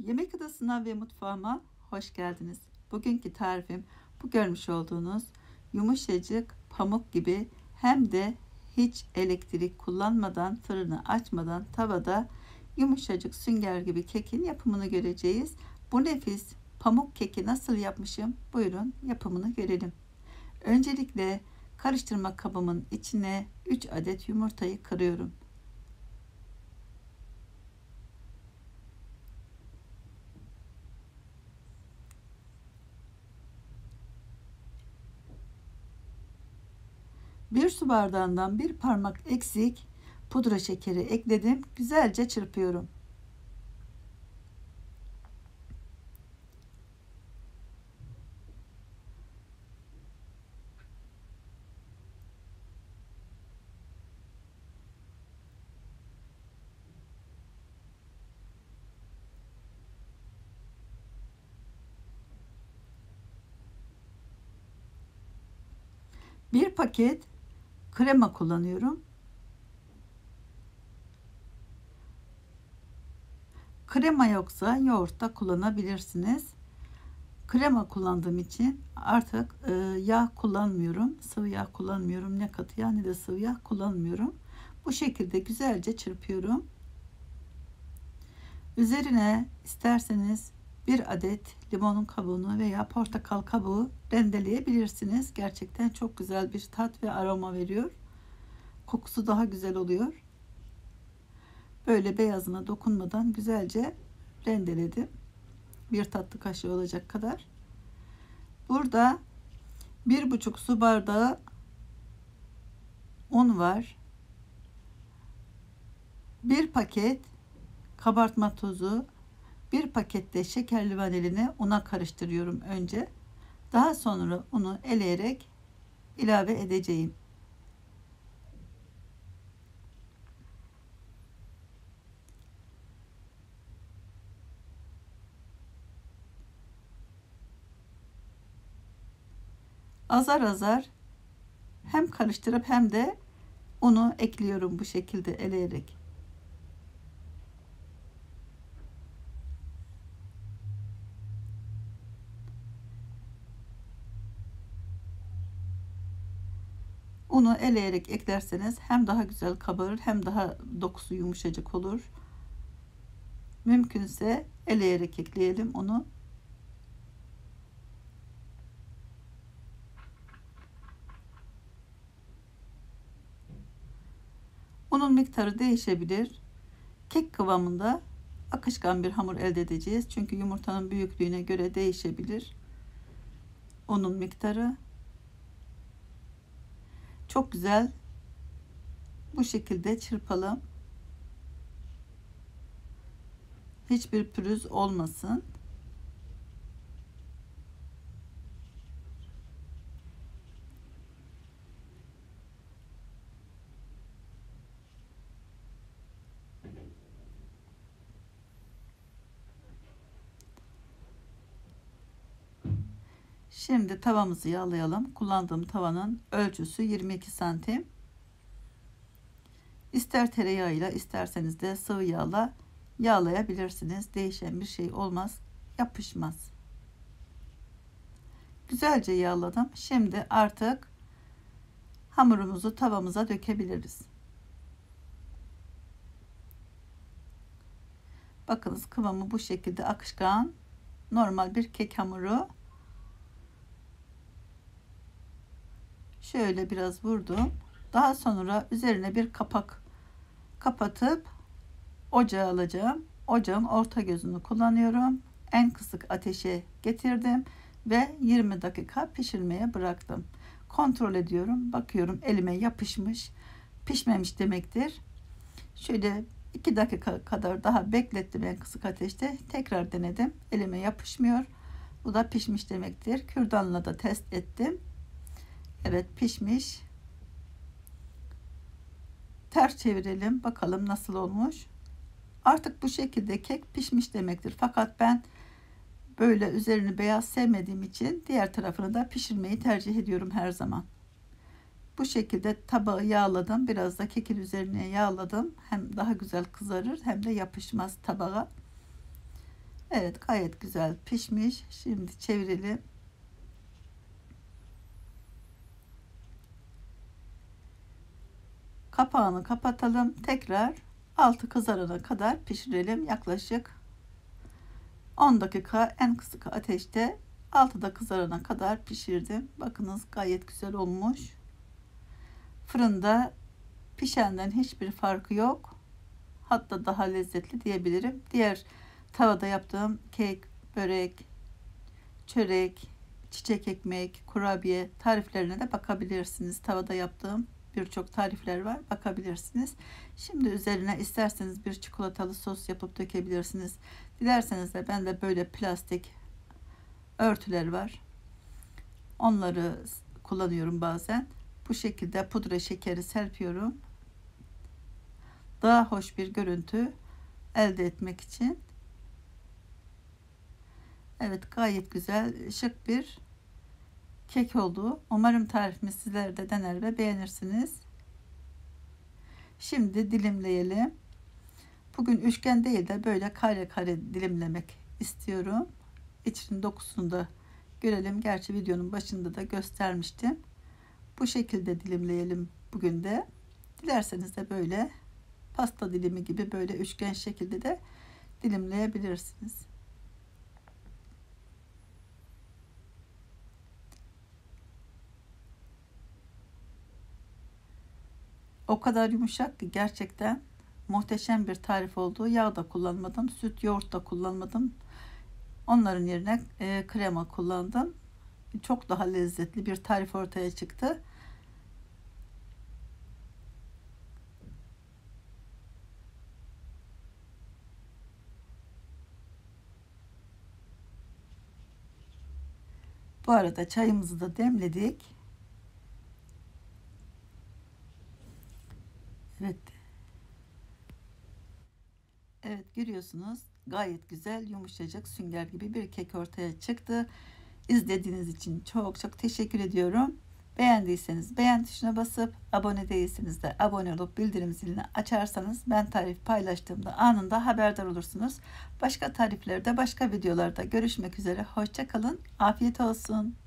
Yemek odasına ve mutfağıma hoş geldiniz. Bugünkü tarifim bu görmüş olduğunuz yumuşacık pamuk gibi hem de hiç elektrik kullanmadan, fırını açmadan tavada yumuşacık sünger gibi kekin yapımını göreceğiz. Bu nefis pamuk keki nasıl yapmışım? Buyurun yapımını görelim. Öncelikle karıştırma kabımın içine 3 adet yumurtayı kırıyorum. Bir su bardağından bir parmak eksik pudra şekeri ekledim. Güzelce çırpıyorum. Bir paket krema kullanıyorum. Krema yoksa yoğurt da kullanabilirsiniz. Krema kullandığım için artık yağ kullanmıyorum. Sıvı yağ kullanmıyorum. Ne katı yağ ne de sıvı yağ kullanmıyorum. Bu şekilde güzelce çırpıyorum. Üzerine isterseniz bir adet limonun kabuğunu veya portakal kabuğu rendeleyebilirsiniz. Gerçekten çok güzel bir tat ve aroma veriyor. Kokusu daha güzel oluyor. Böyle beyazına dokunmadan güzelce rendeledim. Bir tatlı kaşığı olacak kadar. Burada 1,5 su bardağı un var. Bir paket kabartma tozu, bir pakette şekerli vanilini una karıştırıyorum önce. Daha sonra unu eleyerek ilave edeceğim. Azar azar hem karıştırıp hem de unu ekliyorum bu şekilde eleyerek. Unu eleyerek eklerseniz hem daha güzel kabarır hem daha dokusu yumuşacık olur. Mümkünse eleyerek ekleyelim unu. Unun miktarı değişebilir. Kek kıvamında akışkan bir hamur elde edeceğiz. Çünkü yumurtanın büyüklüğüne göre değişebilir unun miktarı. Çok güzel bu şekilde çırpalım. Hiçbir pürüz olmasın. Şimdi tavamızı yağlayalım. Kullandığım tavanın ölçüsü 22 santim. İster tereyağıyla isterseniz de sıvı yağla yağlayabilirsiniz. Değişen bir şey olmaz. Yapışmaz. Güzelce yağladım. Şimdi artık hamurumuzu tavamıza dökebiliriz. Bakınız kıvamı bu şekilde akışkan. Normal bir kek hamuru. Şöyle biraz vurdum. Daha sonra üzerine bir kapak kapatıp ocağa alacağım. Ocağın orta gözünü kullanıyorum. En kısık ateşe getirdim ve 20 dakika pişirmeye bıraktım. Kontrol ediyorum. Bakıyorum elime yapışmış. Pişmemiş demektir. Şöyle 2 dakika kadar daha beklettim en kısık ateşte. Tekrar denedim. Elime yapışmıyor. Bu da pişmiş demektir. Kürdanla da test ettim. Evet pişmiş. Ters çevirelim. Bakalım nasıl olmuş. Artık bu şekilde kek pişmiş demektir. Fakat ben böyle üzerini beyaz sevmediğim için diğer tarafını da pişirmeyi tercih ediyorum her zaman. Bu şekilde tabağı yağladım. Biraz da kekin üzerine yağladım. Hem daha güzel kızarır hem de yapışmaz tabağa. Evet, gayet güzel pişmiş. Şimdi çevirelim. Kapağını kapatalım. Tekrar altı kızarana kadar pişirelim. Yaklaşık 10 dakika en kısık ateşte altıda kızarana kadar pişirdim. Bakınız gayet güzel olmuş. Fırında pişenden hiçbir farkı yok. Hatta daha lezzetli diyebilirim. Diğer tavada yaptığım kek, börek, çörek, çiçek ekmek, kurabiye tariflerine de bakabilirsiniz. Tavada yaptığım birçok tarifler var. Bakabilirsiniz. Şimdi üzerine isterseniz bir çikolatalı sos yapıp dökebilirsiniz. Dilerseniz de ben de böyle plastik örtüler var. Onları kullanıyorum bazen. Bu şekilde pudra şekeri serpiyorum. Daha hoş bir görüntü elde etmek için. Evet, gayet güzel, şık bir kek oldu. Umarım tarifimi sizler de dener ve beğenirsiniz. Şimdi dilimleyelim. Bugün üçgen değil de böyle kare kare dilimlemek istiyorum. İçinin dokusunu da görelim. Gerçi videonun başında da göstermiştim. Bu şekilde dilimleyelim bugün de. Dilerseniz de böyle pasta dilimi gibi böyle üçgen şekilde de dilimleyebilirsiniz. O kadar yumuşak ki gerçekten muhteşem bir tarif oldu. Yağ da kullanmadım, süt, yoğurt da kullanmadım. Onların yerine krema kullandım. Çok daha lezzetli bir tarif ortaya çıktı. Bu arada çayımızı da demledik. Evet. Evet, görüyorsunuz. Gayet güzel, yumuşacık, sünger gibi bir kek ortaya çıktı. İzlediğiniz için çok çok teşekkür ediyorum. Beğendiyseniz beğen tuşuna basıp, abone değilseniz de abone olup bildirim zilini açarsanız ben tarif paylaştığımda anında haberdar olursunuz. Başka tariflerde, başka videolarda görüşmek üzere. Hoşça kalın. Afiyet olsun.